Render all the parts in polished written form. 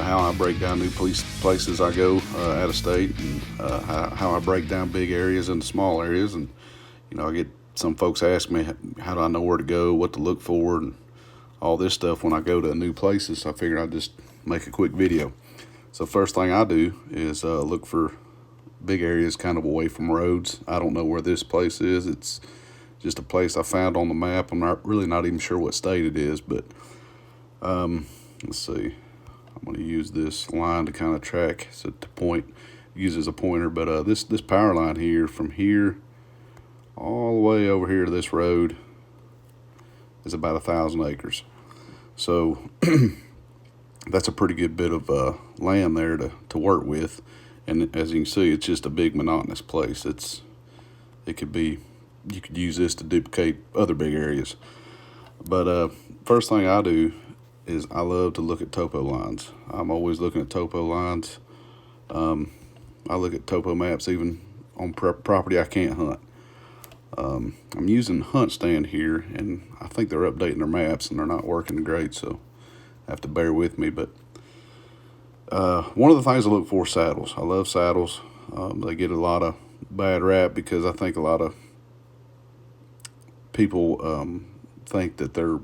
how I break down new places I go out of state, and how I break down big areas into small areas. And I get some folks ask me, how do I know where to go, what to look for, and all this stuff when I go to new places. So I figured I'd just make a quick video. So first thing I do is look for big areas kind of away from roads. I don't know where this place is. It's just a place I found on the map. I'm not even sure what state it is, but let's see. I'm going to use this line to kind of track, so to point, use as a pointer. But this power line here, from here all the way over here to this road, is about 1,000 acres. So that's a pretty good bit of land there to work with. And as you can see, it's just a big monotonous place. You could use this to duplicate other big areas. But first thing I do is I love to look at topo lines. I'm always looking at topo lines. I look at topo maps even on property I can't hunt. I'm using Hunt Stand here, and I think they're updating their maps and they're not working great, so I have to bear with me. But one of the things I look for is saddles. I love saddles. They get a lot of bad rap because I think a lot of people think that they're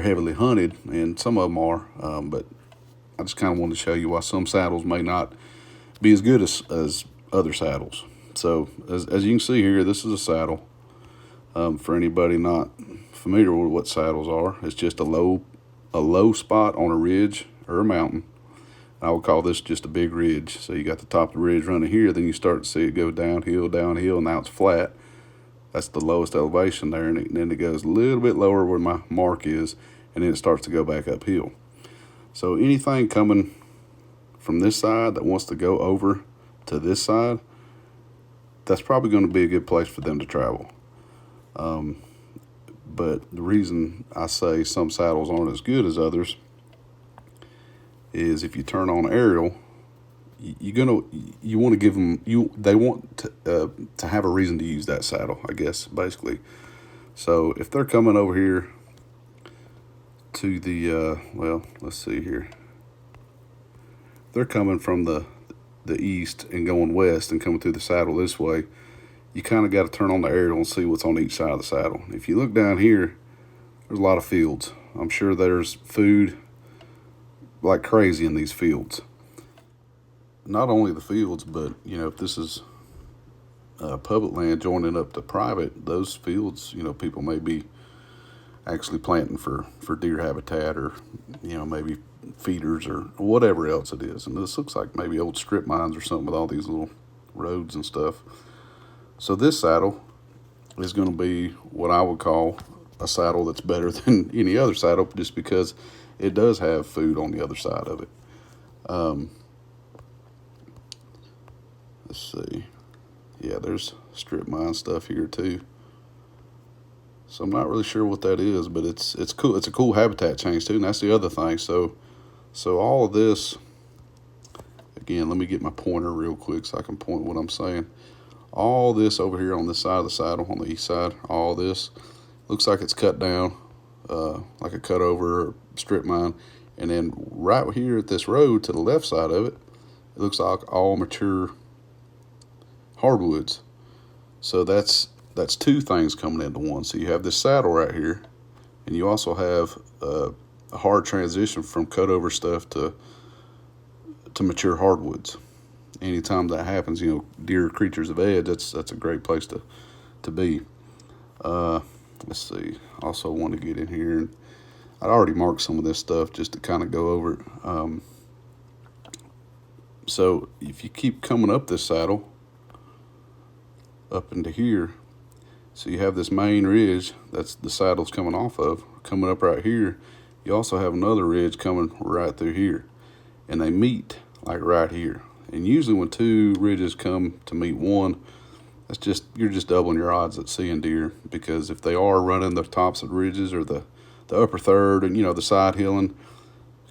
heavily hunted, and some of them are, but I just kind of wanted to show you why some saddles may not be as good as other saddles. So as you can see here, this is a saddle. For anybody not familiar with what saddles are, it's just a low spot on a ridge or a mountain. I would call this just a big ridge. So you got the top of the ridge running here, then you start to see it go downhill, and now it's flat. That's the lowest elevation there, and then it goes a little bit lower where my mark is, and then it starts to go back uphill. So anything coming from this side that wants to go over to this side, that's probably going to be a good place for them to travel. But the reason I say some saddles aren't as good as others is if you turn on aerial, you want to give them, they want to have a reason to use that saddle, I guess, basically. So if they're coming over here to the let's see here, they're coming from the east and going west and coming through the saddle this way, you kind of got to turn on the aerial and see what's on each side of the saddle. If you look down here, there's a lot of fields. I'm sure there's food like crazy in these fields. Not only the fields, but if this is public land joining up to private, those fields, people may be actually planting for deer habitat, or maybe feeders or whatever else it is. And this looks like maybe old strip mines or something with all these little roads and stuff. So this saddle is going to be what I would call a saddle that's better than any other saddle, just because it does have food on the other side of it. Let's see. Yeah, there's strip mine stuff here too. So I'm not really sure what that is, but it's cool. It's a cool habitat change too, and that's the other thing. So all of this, again, let me get my pointer real quick so I can point what I'm saying. All this over here on this side of the saddle, on the east side, all this looks like it's cut down, like a cut over strip mine. And then right here at this road to the left side of it, it looks like all mature hardwoods. So that's two things coming into one. So you have this saddle right here, and you also have a hard transition from cut over stuff to mature hardwoods. Anytime that happens, deer creatures of edge, that's a great place to be. Let's see. Also want to get in here, and I'd already marked some of this stuff just to kind of go over it. So if you keep coming up this saddle, up into here, so you have this main ridge that's the saddle's coming off of, coming up right here. You also have another ridge coming right through here, and they meet like right here. And usually when two ridges come to meet one, you're just doubling your odds at seeing deer, because if they are running the tops of the ridges or the upper third and the side hilling,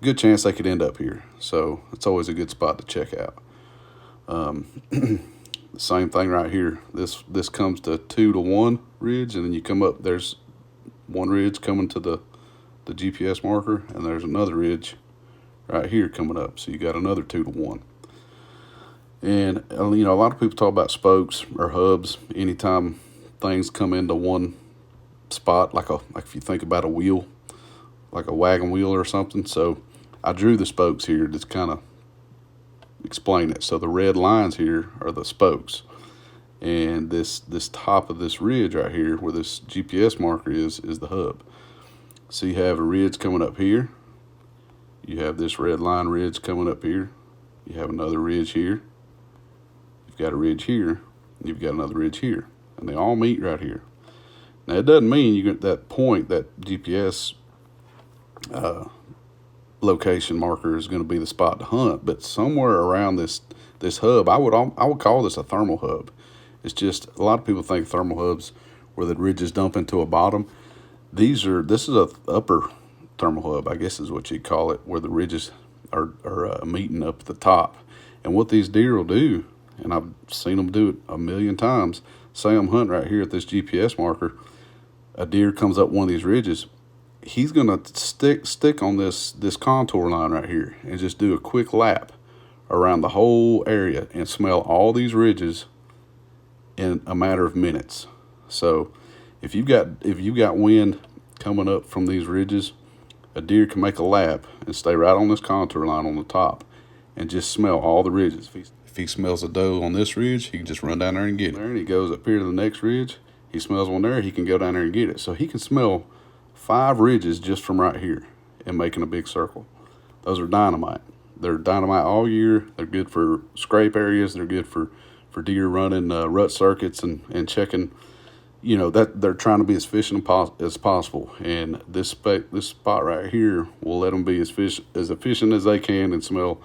a good chance they could end up here. So it's always a good spot to check out. The same thing right here. This comes to 2 to 1 ridge, and then you come up, there's one ridge coming to the the GPS marker, and there's another ridge right here coming up. So you got another 2 to 1. And a lot of people talk about spokes or hubs anytime things come into one spot, like if you think about a wheel, like a wagon wheel or something. So I drew the spokes here to kind of explain it. So the red lines here are the spokes, and this top of this ridge right here where this GPS marker is the hub. So you have a ridge coming up here, you have this red line ridge coming up here, you have another ridge here, you've got a ridge here, and you've got another ridge here, and they all meet right here. Now it doesn't mean you get that point, that GPS location marker is going to be the spot to hunt, but somewhere around this hub, I would call this a thermal hub. It's just, a lot of people think thermal hubs where the ridges dump into a bottom. This is a upper thermal hub, I guess is what you'd call it, where the ridges are meeting up at the top. And what these deer will do, and I've seen them do it a million times, say I'm hunting right here at this GPS marker, a deer comes up one of these ridges, he's gonna stick on this contour line right here and just do a quick lap around the whole area and smell all these ridges in a matter of minutes. So if you've got wind coming up from these ridges, a deer can make a lap and stay right on this contour line on the top and just smell all the ridges. If he smells a doe on this ridge, he can just run down there and get it. And he goes up here to the next ridge, he smells one there, he can go down there and get it. So he can smell 5 ridges just from right here and making a big circle. Those are dynamite. They're dynamite all year. They're good for scrape areas. They're good for deer running rut circuits and checking, that they're trying to be as efficient as possible. And this spot right here will let them be as efficient as they can and smell,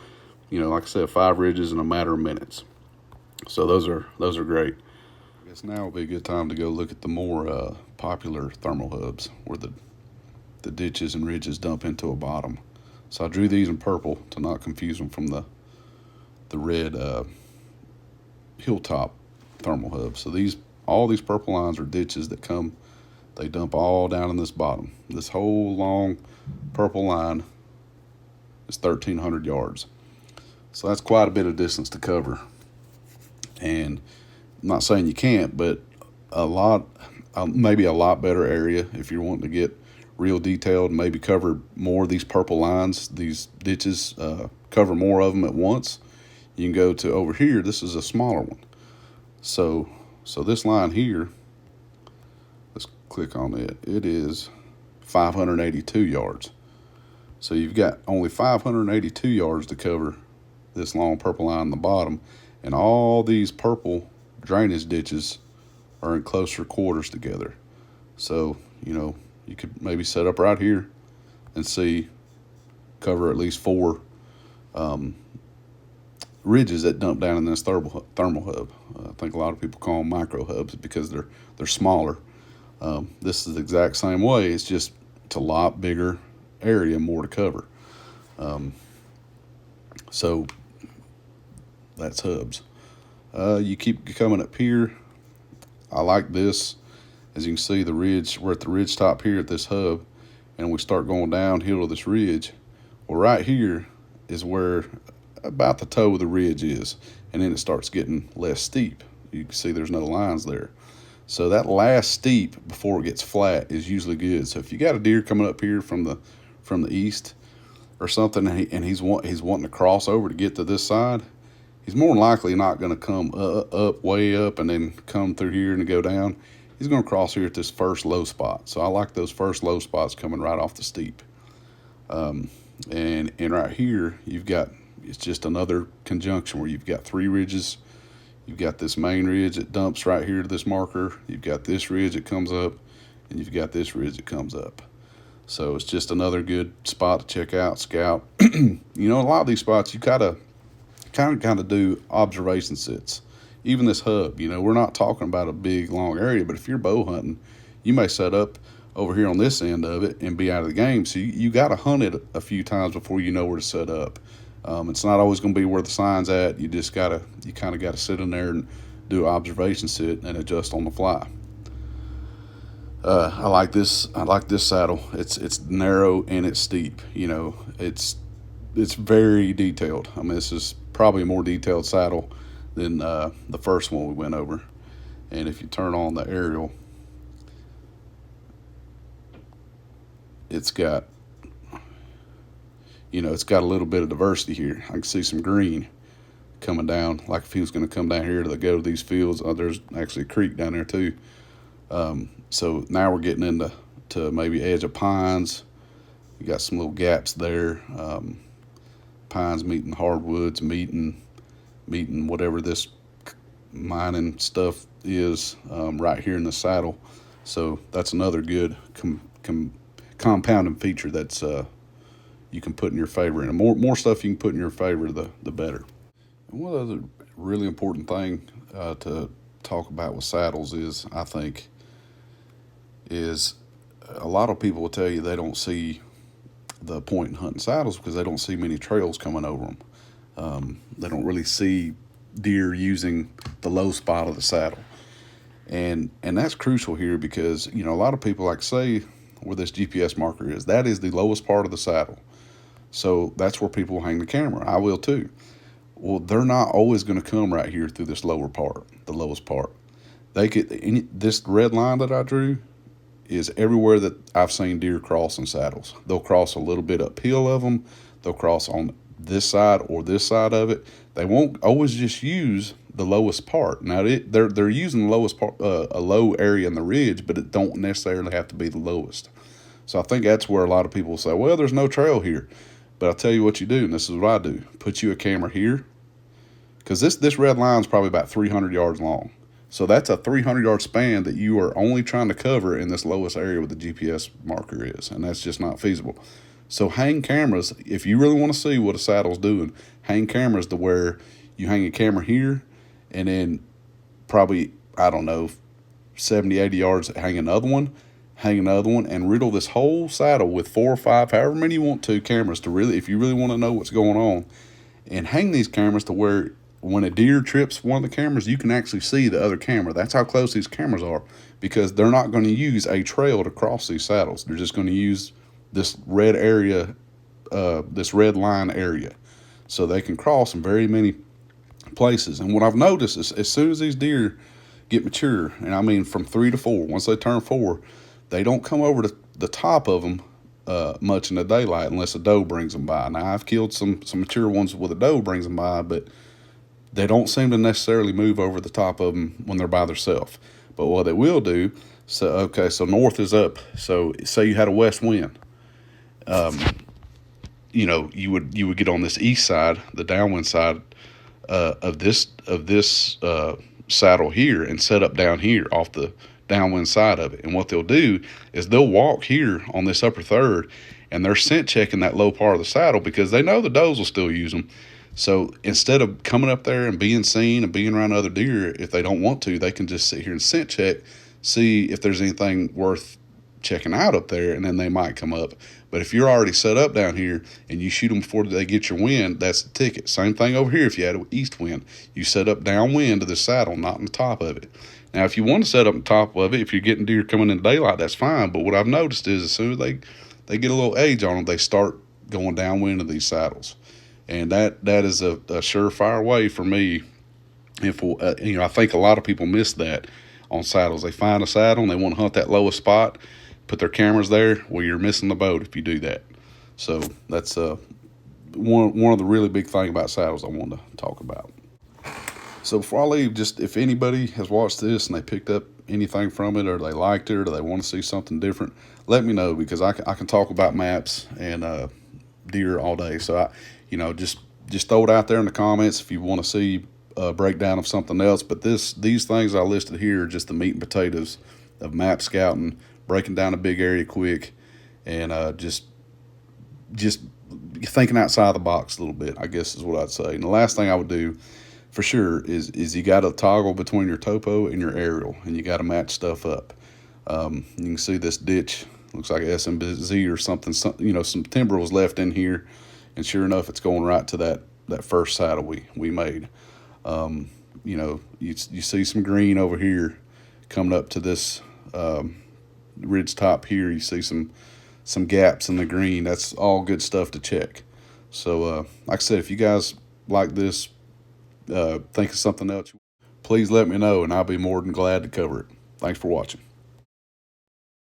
like I said, 5 ridges in a matter of minutes. So those are great. I guess now will be a good time to go look at the more popular thermal hubs where the ditches and ridges dump into a bottom. So I drew these in purple to not confuse them from the red hilltop thermal hubs. So all these purple lines are ditches that they dump all down in this bottom. This whole long purple line is 1,300 yards. So that's quite a bit of distance to cover. And I'm not saying you can't, but maybe a lot better area if you're wanting to get real detailed, maybe cover more of these purple lines, these ditches, cover more of them at once. You can go to over here. This is a smaller one. So this line here, let's click on it. It is 582 yards. So you've got only 582 yards to cover this long purple line on the bottom, and all these purple drainage ditches are in closer quarters together. So, you could maybe set up right here and cover at least 4 ridges that dump down in this thermal hub. I think a lot of people call them micro hubs because they're smaller. This is the exact same way. It's a lot bigger area, more to cover. So that's hubs. You keep coming up here. I like this. As you can see, the ridge, we're at the ridge top here at this hub, and we start going downhill to this ridge. Well, right here is where about the toe of the ridge is, and then it starts getting less steep. You can see there's no lines there. So that last steep before it gets flat is usually good. So if you got a deer coming up here from the east or something, and he's wanting to cross over to get to this side, he's more than likely not going to come up, way up, and then come through here and go down. He's going to cross here at this first low spot. So I like those first low spots coming right off the steep. And right here, it's just another conjunction where you've got 3 ridges. You've got this main ridge that dumps right here to this marker. You've got this ridge that comes up, and you've got this ridge that comes up. So it's just another good spot to check out, scout. A lot of these spots, you gotta kind of do observation sits. Even this hub, we're not talking about a big, long area, but if you're bow hunting, you may set up over here on this end of it and be out of the game. So you got to hunt it a few times before you know where to set up. It's not always going to be where the sign's at. You kind of got to sit in there and do an observation sit and adjust on the fly. I like this. I like this saddle. It's narrow and it's steep. It's very detailed. I mean, this is probably a more detailed saddle than the first one we went over. And if you turn on the aerial, it's got it's got a little bit of diversity here. I can see some green coming down, like if he was going to come down here to go to these fields. There's actually a creek down there too. So now we're getting into maybe edge of pines. You got some little gaps there. Pines meeting hardwoods, meeting whatever this mining stuff is right here in the saddle. So that's another good compounding feature that's you can put in your favor. And the more stuff you can put in your favor, the better. And one other really important thing to talk about with saddles is, I think, is a lot of people will tell you they don't see the point in hunting saddles because they don't see many trails coming over them. They don't really see deer using the low spot of the saddle, and that's crucial here because a lot of people like say where this GPS marker is, that is the lowest part of the saddle. So that's where people hang the camera. I will too. Well, they're not always going to come right here through this lower part, the lowest part. This red line that I drew is everywhere that I've seen deer cross in saddles. They'll cross a little bit uphill of them. They'll cross on this side or this side of it. They won't always just use the lowest part. Now they're using the lowest part, a low area in the ridge, but it don't necessarily have to be the lowest. So I think that's where a lot of people say, well, there's no trail here. But I'll tell you what you do, and this is what I do. Put you a camera here, because this red line is probably about 300 yards long. So that's a 300-yard span that you are only trying to cover in this lowest area where the GPS marker is, and that's just not feasible. So hang cameras. If you really want to see what a saddle's doing, hang cameras to where you hang a camera here, and then probably, I don't know, 70, 80 yards, hang another one, and riddle this whole saddle with 4 or 5, however many you want to, cameras to really, if you really want to know what's going on, and hang these cameras to where when a deer trips one of the cameras, you can actually see the other camera. That's how close these cameras are, because they're not going to use a trail to cross these saddles. They're just going to use this red area, this red line area, so they can cross in very many places. And what I've noticed is as soon as these deer get mature, and I mean from 3 to 4, once they turn 4, they don't come over to the top of them much in the daylight unless a doe brings them by. Now, I've killed some mature ones with a doe brings them by, but they don't seem to necessarily move over the top of them when they're by themselves. But what they will do, so north is up. So say you had a west wind, you would get on this east side, the downwind side of this saddle here, and set up down here off the downwind side of it. And what they'll do is they'll walk here on this upper third, and they're scent checking that low part of the saddle because they know the does will still use them. So instead of coming up there and being seen and being around other deer, if they don't want to, they can just sit here and scent check, see if there's anything worth checking out up there, and then they might come up. But if you're already set up down here and you shoot them before they get your wind, that's the ticket. Same thing over here if you had an east wind. You set up downwind to the saddle, not on the top of it. Now, if you want to set up on top of it, if you're getting deer coming in daylight, that's fine. But what I've noticed is as soon as they get a little age on them, they start going downwind of these saddles. And that is a surefire way for me. If I think a lot of people miss that on saddles. They find a saddle and they want to hunt that lowest spot, put their cameras there. Well, you're missing the boat if you do that. So that's one of the really big things about saddles I wanted to talk about. So before I leave, just if anybody has watched this and they picked up anything from it, or they liked it, or they want to see something different, let me know, because I can talk about maps and deer all day. So just throw it out there in the comments if you want to see a breakdown of something else. But these things I listed here are just the meat and potatoes of map scouting, breaking down a big area quick, and just thinking outside the box a little bit, I guess is what I'd say. And the last thing I would do for sure is you got to toggle between your topo and your aerial, and you got to match stuff up. You can see this ditch looks like SMZ or something. Some timber was left in here, and sure enough, it's going right to that first saddle we made. You see some green over here coming up to this ridge top here, you see some gaps in the green. That's all good stuff to check. So, like I said, if you guys like this, think of something else, please let me know, and I'll be more than glad to cover it. Thanks for watching.